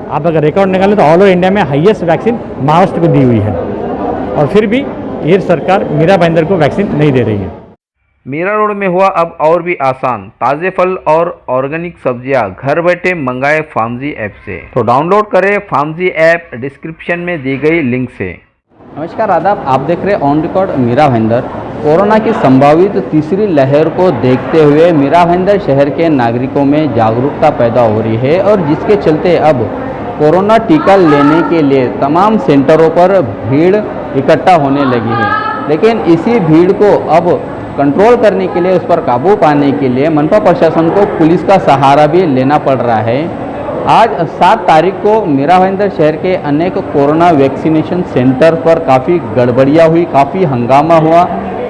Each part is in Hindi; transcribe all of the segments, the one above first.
आप अगर रिकॉर्ड निकालें तो ऑल ओवर इंडिया में हाईएस्ट वैक्सीन महाराष्ट्र को दी हुई है, और फिर भी ये सरकार मीरा भाईंदर को वैक्सीन नहीं दे रही है। मीरा रोड में हुआ अब और भी आसान, ताज़े फल और ऑर्गेनिक सब्जियां घर बैठे मंगाए फार्मजी ऐप से। तो डाउनलोड करें फार्मजी ऐप डिस्क्रिप्शन में दी गई लिंक से। नमस्कार, आदाब। आप देख रहे on record Mira Bhayandar. Corona की संभावित तीसरी लहर को देखते हुए मीरा भाईंदर शहर के नागरिकों में जागरूकता पैदा हो रही है, और जिसके चलते अब कोरोना टीका लेने के लिए तमाम सेंटरों पर भीड़ इकट्ठा होने लगी है। लेकिन इसी भीड़ को अब कंट्रोल करने के लिए, उस पर काबू पाने के लिए मनपा प्रशासन को पुलिस का सहारा भी लेना पड़ रहा है। आज 7 तारीख को मीरा भाईंदर शहर के अनेक कोरोना वैक्सीनेशन सेंटर पर काफ़ी गड़बड़ियाँ हुई, काफ़ी हंगामा हुआ।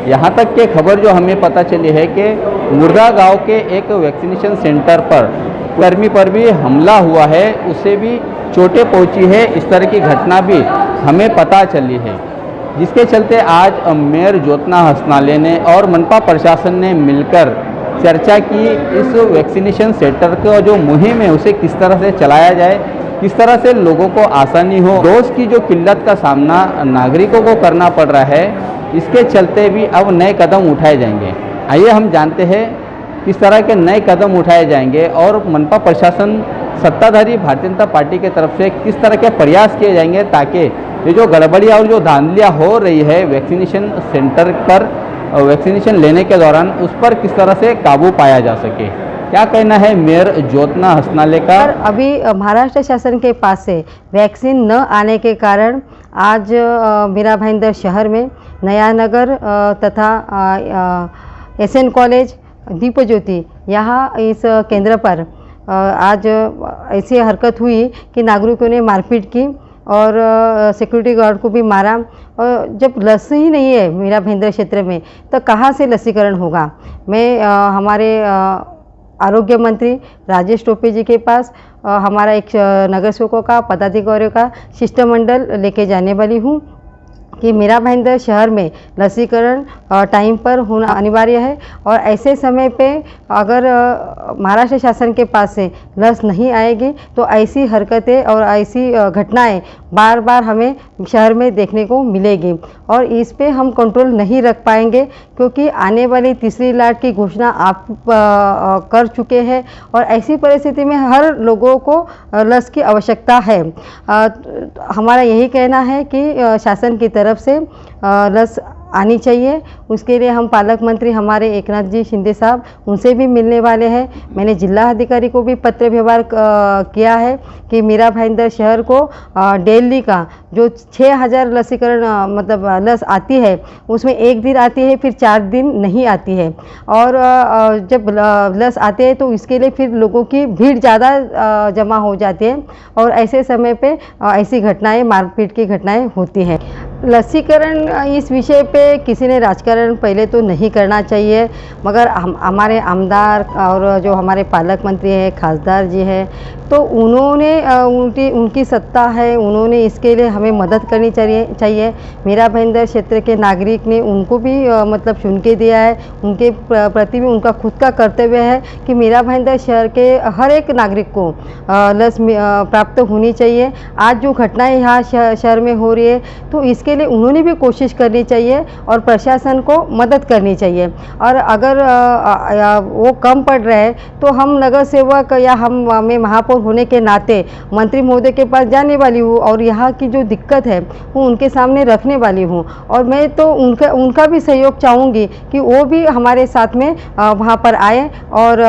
यहाँ तक के खबर जो हमें पता चली है कि मुर्दा गांव के एक वैक्सीनेशन सेंटर पर कर्मी पर भी हमला हुआ है, उसे भी चोटें पहुँची है। इस तरह की घटना भी हमें पता चली है, जिसके चलते आज मेयर ज्योत्ना हसनाले ने और मनपा प्रशासन ने मिलकर चर्चा की इस वैक्सीनेशन सेंटर का जो मुहिम है उसे किस तरह से चलाया जाए, किस तरह से लोगों को आसानी हो। डोज की जो किल्लत का सामना नागरिकों को करना पड़ रहा है, इसके चलते भी अब नए कदम उठाए जाएंगे। आइए हम जानते हैं किस तरह के नए कदम उठाए जाएंगे और मनपा प्रशासन, सत्ताधारी भारतीय जनता पार्टी की तरफ से किस तरह के प्रयास किए जाएंगे ताकि ये जो गड़बड़ियाँ और जो धांधलियाँ हो रही है वैक्सीनेशन सेंटर पर वैक्सीनेशन लेने के दौरान, उस पर किस तरह से काबू पाया जा सके। क्या कहना है मेयर ज्योत्ना हसनाले का? अभी महाराष्ट्र शासन के पास से वैक्सीन न आने के कारण आज मीरा भाईंदर शहर में नया नगर तथा SN कॉलेज, दीप ज्योति, यहाँ इस केंद्र पर आज ऐसी हरकत हुई कि नागरिकों ने मारपीट की और सिक्योरिटी गार्ड को भी मारा। और जब लस ही नहीं है मीरा भाईंदर क्षेत्र में तो कहाँ से लसीकरण होगा। मैं हमारे आरोग्य मंत्री राजेश टोपे जी के पास हमारा एक नगर सेवकों का, पदाधिकारियों का शिष्टमंडल लेके जाने वाली हूँ कि मीरा भाईंदर शहर में लसीकरण टाइम पर होना अनिवार्य है। और ऐसे समय पे अगर महाराष्ट्र शासन के पास से लस नहीं आएगी तो ऐसी हरकतें और ऐसी घटनाएं बार बार हमें शहर में देखने को मिलेगी, और इस पे हम कंट्रोल नहीं रख पाएंगे क्योंकि आने वाली तीसरी लहर की घोषणा आप कर चुके हैं, और ऐसी परिस्थिति में हर लोगों को लस की आवश्यकता है। हमारा यही कहना है कि शासन की तरफ से लस आनी चाहिए। उसके लिए हम पालक मंत्री हमारे एकनाथ जी शिंदे साहब, उनसे भी मिलने वाले हैं। मैंने जिला अधिकारी को भी पत्र व्यवहार किया है कि मीरा भाईंदर शहर को दिल्ली का जो 6000 लसीकरण मतलब लस आती है उसमें 1 दिन आती है, फिर 4 दिन नहीं आती है। और जब लस आते हैं तो इसके लिए फिर लोगों की भीड़ ज़्यादा जमा हो जाती है, और ऐसे समय पे ऐसी घटनाएं, मारपीट की घटनाएं होती हैं। लसीकरण इस विषय पे किसी ने राजकारण पहले तो नहीं करना चाहिए, मगर हमारे आमदार और जो हमारे पालक मंत्री हैं, खासदार जी हैं, तो उन्होंने उनकी सत्ता है, उन्होंने इसके लिए हमें मदद करनी चाहिए। मीरा भाईंदर क्षेत्र के नागरिक ने उनको भी मतलब चुन के दिया है, उनके प्रति भी उनका खुद का कर्तव्य है कि मीरा भाईंदर शहर के हर एक नागरिक को लस प्राप्त होनी चाहिए। आज जो घटनाएं यहाँ शहर में हो रही है तो इसके लिए उन्होंने भी कोशिश करनी चाहिए और प्रशासन को मदद करनी चाहिए। और अगर वो कम पड़ रहा है तो हम नगर सेवक या मैं महापौर होने के नाते मंत्री महोदय के पास जाने वाली हूँ और यहाँ की जो दिक्कत है वो उनके सामने रखने वाली हूँ, और मैं तो उनका भी सहयोग चाहूँगी कि वो भी हमारे साथ में वहाँ पर आए और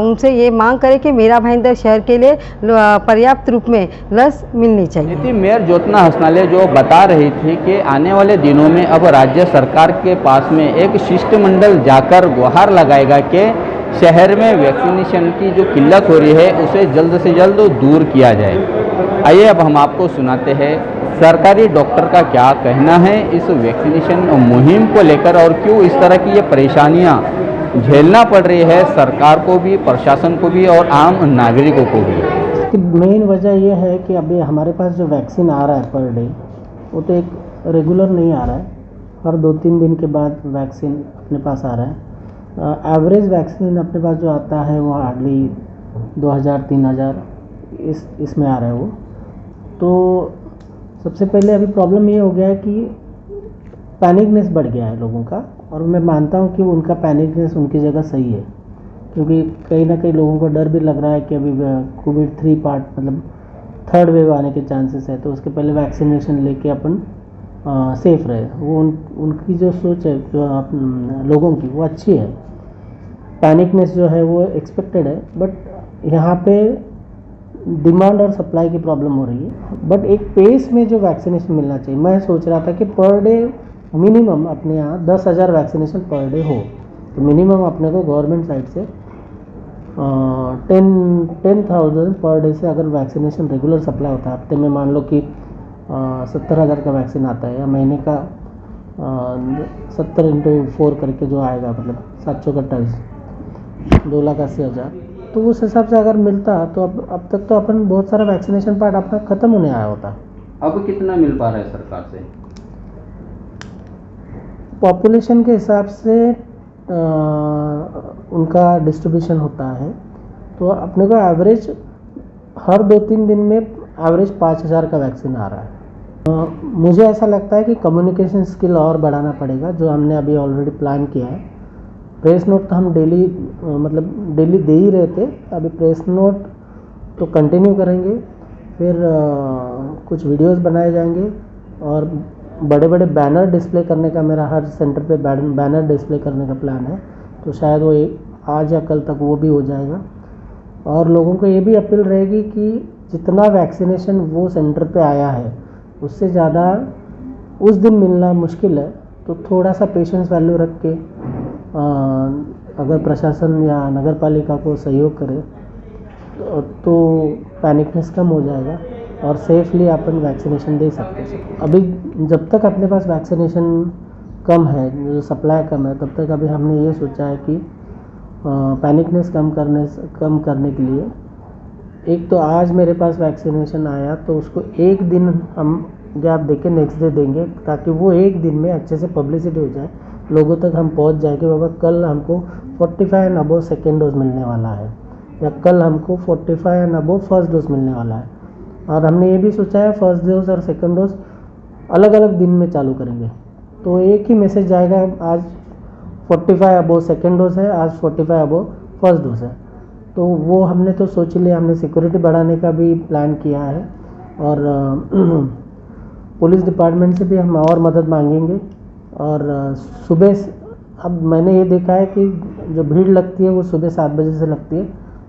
उनसे ये मांग करें कि मीरा भाईंदर शहर के लिए पर्याप्त रूप में लस मिलनी चाहिए। मेयर ज्योत्ना हसनाले जो बता रही थी कि आने वाले दिनों में अब राज्य सरकार के पास में एक शिष्टमंडल जाकर गुहार लगाएगा कि शहर में वैक्सीनेशन की जो किल्लत हो रही है उसे जल्द से जल्द दूर किया जाए। आइए अब हम आपको सुनाते हैं सरकारी डॉक्टर का क्या कहना है इस वैक्सीनेशन मुहिम को लेकर, और क्यों इस तरह की ये परेशानियां झेलना पड़ रही है सरकार को भी, प्रशासन को भी और आम नागरिकों को भी। मेन वजह यह है कि अभी हमारे पास जो वैक्सीन आ रहा है पर डे वो तो एक रेगुलर नहीं आ रहा है, हर 2-3 दिन के बाद वैक्सीन अपने पास आ रहा है। एवरेज वैक्सीन अपने पास जो आता है वो हार्डली 2000-3000 इसमें आ रहा है वो। तो सबसे पहले अभी प्रॉब्लम ये हो गया है कि पैनिकनेस बढ़ गया है लोगों का, और मैं मानता हूँ कि उनका पैनिकनेस उनकी जगह सही है, क्योंकि कहीं ना कहीं लोगों को डर भी लग रहा है कि अभी कोविड 3 पार्ट मतलब थर्ड वेव आने के चांसेस है, तो उसके पहले वैक्सीनेशन लेके अपन सेफ रहे। वो उनकी जो सोच है जो लोगों की वो अच्छी है, पैनिकनेस जो है वो एक्सपेक्टेड है, बट यहाँ पे डिमांड और सप्लाई की प्रॉब्लम हो रही है। बट एक पेस में जो वैक्सीनेशन मिलना चाहिए, मैं सोच रहा था कि पर डे मिनिमम अपने यहाँ 10,000 वैक्सीनेशन पर डे हो, तो मिनिमम अपने को गवर्नमेंट साइड से 10,000 पर डे से अगर वैक्सीनेशन रेगुलर सप्लाई होता है, हफ्ते में मान लो कि 70,000 का वैक्सीन आता है, या महीने का 70 × 4 करके जो आएगा मतलब 728 2,80,000, तो उस हिसाब से अगर मिलता तो अब तक तो अपन बहुत सारा वैक्सीनेशन पार्ट अपना ख़त्म होने आया होता। अब कितना मिल पा रहा है सरकार से? पॉपुलेशन के हिसाब से उनका डिस्ट्रीब्यूशन होता है, तो अपने को एवरेज हर 2-3 दिन में एवरेज 5,000 का वैक्सीन आ रहा है। मुझे ऐसा लगता है कि कम्युनिकेशन स्किल और बढ़ाना पड़ेगा, जो हमने अभी ऑलरेडी प्लान किया है। प्रेस नोट तो हम डेली दे ही रहे थे, अभी प्रेस नोट तो कंटिन्यू करेंगे, फिर कुछ वीडियोस बनाए जाएंगे, और बड़े बड़े बैनर डिस्प्ले करने का मेरा हर सेंटर पे बैनर डिस्प्ले करने का प्लान है, तो शायद वो आज या कल तक वो भी हो जाएगा। और लोगों को ये भी अपील रहेगी कि जितना वैक्सीनेशन वो सेंटर पे आया है उससे ज़्यादा उस दिन मिलना मुश्किल है, तो थोड़ा सा पेशेंस वैल्यू रख के अगर प्रशासन या नगर पालिका को सहयोग करे तो पैनिकनेस कम हो जाएगा और सेफली अपन वैक्सीनेशन दे सकते हैं। अभी जब तक अपने पास वैक्सीनेशन कम है, जो सप्लाई कम है, तब तक अभी हमने ये सोचा है कि पैनिकनेस कम करने के लिए, एक तो आज मेरे पास वैक्सीनेशन आया तो उसको एक दिन हम गैप देके नेक्स्ट डे देंगे, ताकि वो एक दिन में अच्छे से पब्लिसिटी हो जाए, लोगों तक हम पहुंच जाए कि बाबा कल हमको 45 एंड अबव सेकेंड डोज मिलने वाला है, या कल हमको 45 एंड अबव फर्स्ट डोज मिलने वाला है। और हमने ये भी सोचा है फर्स्ट डोज और सेकेंड डोज अलग अलग दिन में चालू करेंगे, तो एक ही मैसेज जाएगा, आज 45 अबव सेकेंड डोज है, आज 45 अबव फर्स्ट डोज है। तो वो हमने तो सोच लिया, हमने सिक्योरिटी बढ़ाने का भी प्लान किया है, और पुलिस डिपार्टमेंट से भी हम और मदद मांगेंगे। और सुबह अब मैंने ये देखा है कि जो भीड़ लगती है वो सुबह 7 बजे से लगती है,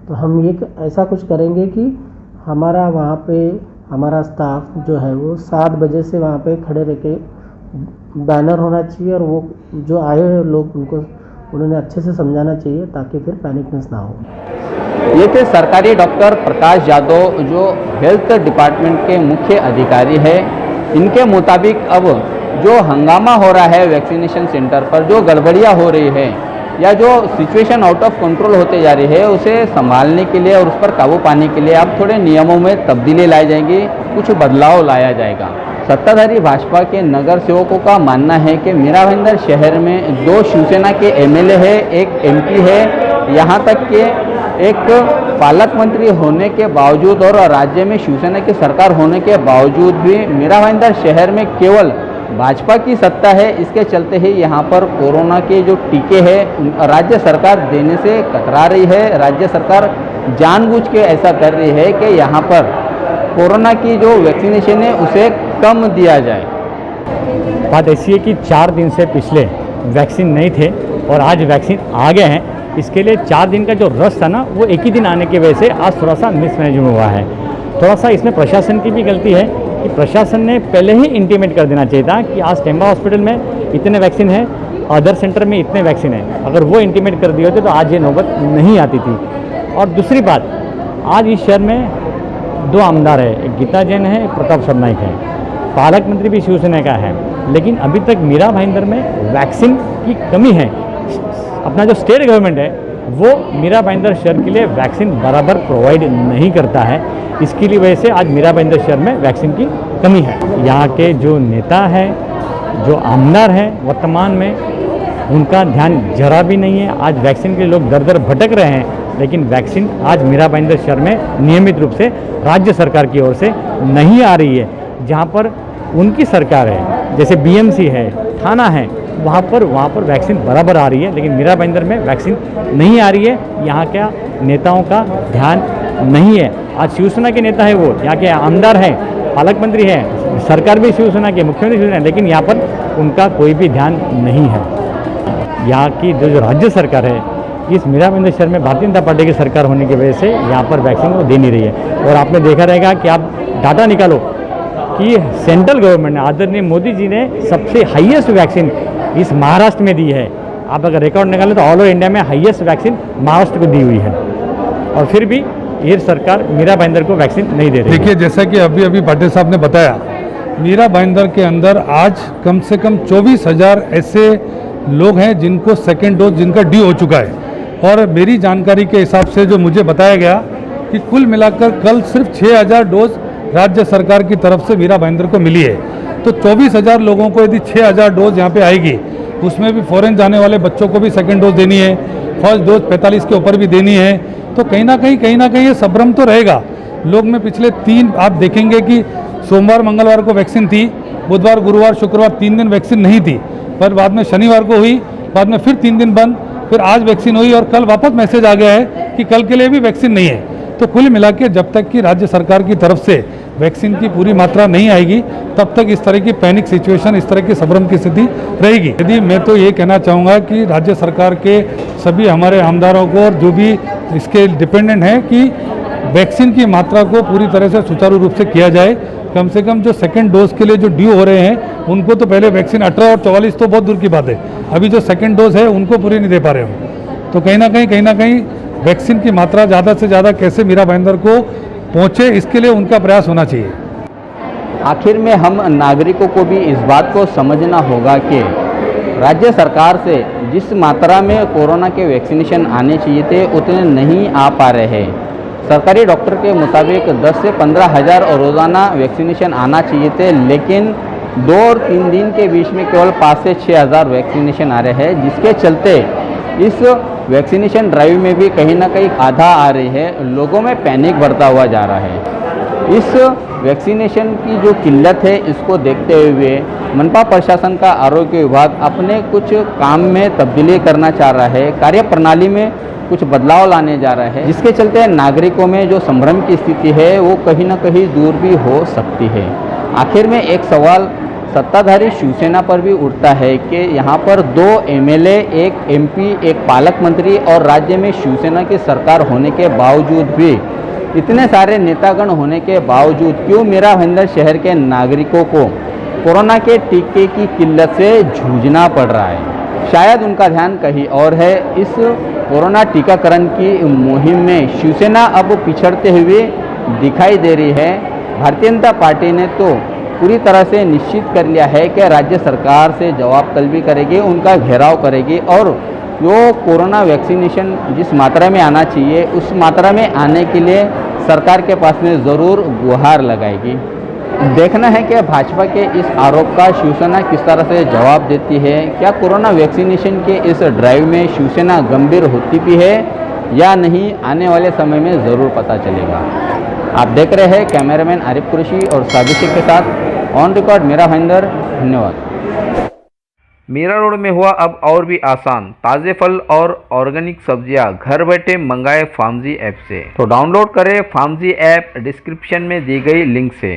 तो हम ये ऐसा कुछ करेंगे कि हमारा वहाँ पे हमारा स्टाफ जो है वो 7 बजे से वहाँ पे खड़े रह के बैनर होना चाहिए, और वो जो आए हुए लोग उन्होंने अच्छे से समझाना चाहिए, ताकि फिर पैनिकनेस ना हो। ये थे सरकारी डॉक्टर प्रकाश यादव, जो हेल्थ डिपार्टमेंट के मुख्य अधिकारी है। इनके मुताबिक अब जो हंगामा हो रहा है वैक्सीनेशन सेंटर पर, जो गड़बड़ियाँ हो रही है या जो सिचुएशन आउट ऑफ कंट्रोल होते जा रही है, उसे संभालने के लिए और उस पर काबू पाने के लिए अब थोड़े नियमों में तब्दीली लाई जाएगी, कुछ बदलाव लाया जाएगा। सत्ताधारी भाजपा के नगर सेवकों का मानना है कि मीरा भाईंदर शहर में 2 शिवसेना के एमएलए है, एक एमपी है, यहाँ तक कि एक पालक मंत्री होने के बावजूद और राज्य में शिवसेना की सरकार होने के बावजूद भी मीरा भाईंदर शहर में केवल भाजपा की सत्ता है। इसके चलते ही यहाँ पर कोरोना के जो टीके हैं राज्य सरकार देने से कतरा रही है। राज्य सरकार जानबूझ के ऐसा कर रही है कि यहाँ पर कोरोना की जो वैक्सीनेशन है उसे कम दिया जाए। बात ऐसी है कि 4 दिन से पिछले वैक्सीन नहीं थे और आज वैक्सीन आ गए हैं। इसके लिए 4 दिन का जो रश था ना, वो एक ही दिन आने की वजह से आज थोड़ा सा मिसमैनेजमेंट हुआ है। थोड़ा सा इसमें प्रशासन की भी गलती है कि प्रशासन ने पहले ही इंटीमेट कर देना चाहिए था कि आज टेम्बा हॉस्पिटल में इतने वैक्सीन है, अदर सेंटर में इतने वैक्सीन है। अगर वो इंटीमेट कर दिए होते तो आज ये नौबत नहीं आती थी। और दूसरी बात, आज इस शहर में 2 आमदार है, एक गीता जैन है, एक प्रताप सरनाइक है। पालक मंत्री भी शिवसेना का है, लेकिन अभी तक मीरा भाईंदर में वैक्सीन की कमी है। अपना जो स्टेट गवर्नमेंट है वो मीरा भाईंदर शहर के लिए वैक्सीन बराबर प्रोवाइड नहीं करता है। इसकी वजह से आज मीरा भाईंदर शहर में वैक्सीन की कमी है। यहाँ के जो नेता हैं, जो आमदार हैं वर्तमान में, उनका ध्यान जरा भी नहीं है। आज वैक्सीन के लोग दर दर भटक रहे हैं, लेकिन वैक्सीन आज मीरा भाईंदर शहर में नियमित रूप से राज्य सरकार की ओर से नहीं आ रही है। जहाँ पर उनकी सरकार है, जैसे बीएमसी है, थाना है, वहाँ पर वैक्सीन बराबर आ रही है, लेकिन मीरा भाईंदर में वैक्सीन नहीं आ रही है। यहाँ के नेताओं का ध्यान नहीं है। आज शिवसेना के नेता है, वो यहाँ के आमदार हैं, पालक मंत्री हैं, सरकार भी शिवसेना के, मुख्यमंत्री शिवसेना है, लेकिन यहाँ पर उनका कोई भी ध्यान नहीं है। यहाँ की जो राज्य सरकार है, इस मीरा भाईंदर शहर में भारतीय जनता पार्टी की सरकार होने की वजह से यहाँ पर वैक्सीन वो दे नहीं रही है। और आपने देखा रहेगा कि आप डाटा निकालो कि सेंट्रल गवर्नमेंट ने, आदरणीय मोदी जी ने सबसे हाईएस्ट वैक्सीन इस महाराष्ट्र में दी है। आप अगर रिकॉर्ड निकालें तो ऑल ओवर इंडिया में हाईएस्ट वैक्सीन महाराष्ट्र को दी हुई है, और फिर भी ये सरकार मीरा भाईंदर को वैक्सीन नहीं दे रही है। देखिए, जैसा कि अभी अभी पाटिल साहब ने बताया, मीरा भाईंदर के अंदर आज कम से कम 24,000 ऐसे लोग हैं जिनको सेकेंड डोज, जिनका ड्यू हो चुका है। और मेरी जानकारी के हिसाब से जो मुझे बताया गया कि कुल मिलाकर कल सिर्फ 6,000 डोज राज्य सरकार की तरफ से मीरा भाईंदर को मिली है। तो 24,000 लोगों को यदि 6,000 डोज यहाँ पे आएगी, उसमें भी फॉरेन जाने वाले बच्चों को भी सेकेंड डोज देनी है, फर्स्ट डोज 45 के ऊपर भी देनी है, तो कहीं ना कहीं ये संभ्रम तो रहेगा लोग में। पिछले 3 आप देखेंगे कि सोमवार मंगलवार को वैक्सीन थी, बुधवार गुरुवार शुक्रवार 3 दिन वैक्सीन नहीं थी, पर बाद में शनिवार को हुई, बाद में फिर 3 दिन बंद, फिर आज वैक्सीन हुई और कल वापस मैसेज आ गया है कि कल के लिए भी वैक्सीन नहीं है। तो कुल मिला के जब तक कि राज्य सरकार की तरफ से वैक्सीन की पूरी मात्रा नहीं आएगी, तब तक इस तरह की पैनिक सिचुएशन, इस तरह की संभ्रम की स्थिति रहेगी। यदि मैं तो ये कहना चाहूँगा कि राज्य सरकार के सभी हमारे आमदारों को और जो भी इसके डिपेंडेंट हैं कि वैक्सीन की मात्रा को पूरी तरह से सुचारू रूप से किया जाए। कम से कम जो सेकंड डोज के लिए जो ड्यू हो रहे हैं, उनको तो पहले वैक्सीन 18 और 44 तो बहुत दूर की बात है, अभी जो सेकंड डोज है उनको पूरी नहीं दे पा रहे हम। तो कहीं ना कहीं वैक्सीन की मात्रा ज़्यादा से ज़्यादा कैसे मीरा भाईंदर को पहुँचे, इसके लिए उनका प्रयास होना चाहिए। आखिर में हम नागरिकों को भी इस बात को समझना होगा कि राज्य सरकार से जिस मात्रा में कोरोना के वैक्सीनेशन आने चाहिए थे, उतने नहीं आ पा रहे हैं। सरकारी डॉक्टर के मुताबिक 10 से 15 हज़ार रोज़ाना वैक्सीनेशन आना चाहिए थे, लेकिन 2 और 3 दिन के बीच में केवल 5 से 6 हज़ार वैक्सीनेशन आ रहे हैं, जिसके चलते इस वैक्सीनेशन ड्राइव में भी कहीं ना कहीं आधा आ रही है। लोगों में पैनिक बढ़ता हुआ जा रहा है। इस वैक्सीनेशन की जो किल्लत है, इसको देखते हुए मनपा प्रशासन का आरोग्य विभाग अपने कुछ काम में तब्दीली करना चाह रहा है, कार्य प्रणाली में कुछ बदलाव लाने जा रहा है, जिसके चलते नागरिकों में जो संभ्रम की स्थिति है वो कहीं ना कहीं दूर भी हो सकती है। आखिर में एक सवाल सत्ताधारी शिवसेना पर भी उठता है कि यहाँ पर 2 एमएलए, 1 एमपी, 1 पालक मंत्री और राज्य में शिवसेना की सरकार होने के बावजूद भी, इतने सारे नेतागण होने के बावजूद क्यों मीरा भाईंदर शहर के नागरिकों को कोरोना के टीके की किल्लत से जूझना पड़ रहा है? शायद उनका ध्यान कहीं और है। इस कोरोना टीकाकरण की मुहिम में शिवसेना अब पिछड़ते हुए दिखाई दे रही है। भारतीय जनता पार्टी ने तो पूरी तरह से निश्चित कर लिया है कि राज्य सरकार से जवाब तलबी करेगी, उनका घेराव करेगी और जो कोरोना वैक्सीनेशन जिस मात्रा में आना चाहिए, उस मात्रा में आने के लिए सरकार के पास में ज़रूर गुहार लगाएगी। देखना है कि भाजपा के इस आरोप का शिवसेना किस तरह से जवाब देती है। क्या कोरोना वैक्सीनेशन के इस ड्राइव में शिवसेना गंभीर होती भी है या नहीं, आने वाले समय में ज़रूर पता चलेगा। आप देख रहे हैं कैमरामैन आरिफ कुरैशी और साबिश के साथ ऑन रिकॉर्ड मीरा भाईंदर। धन्यवाद। मीरा रोड में हुआ अब और भी आसान, ताज़े फल और ऑर्गेनिक सब्जियां घर बैठे मंगाए फार्मजी ऐप से। तो डाउनलोड करें फार्मजी ऐप डिस्क्रिप्शन में दी गई लिंक से।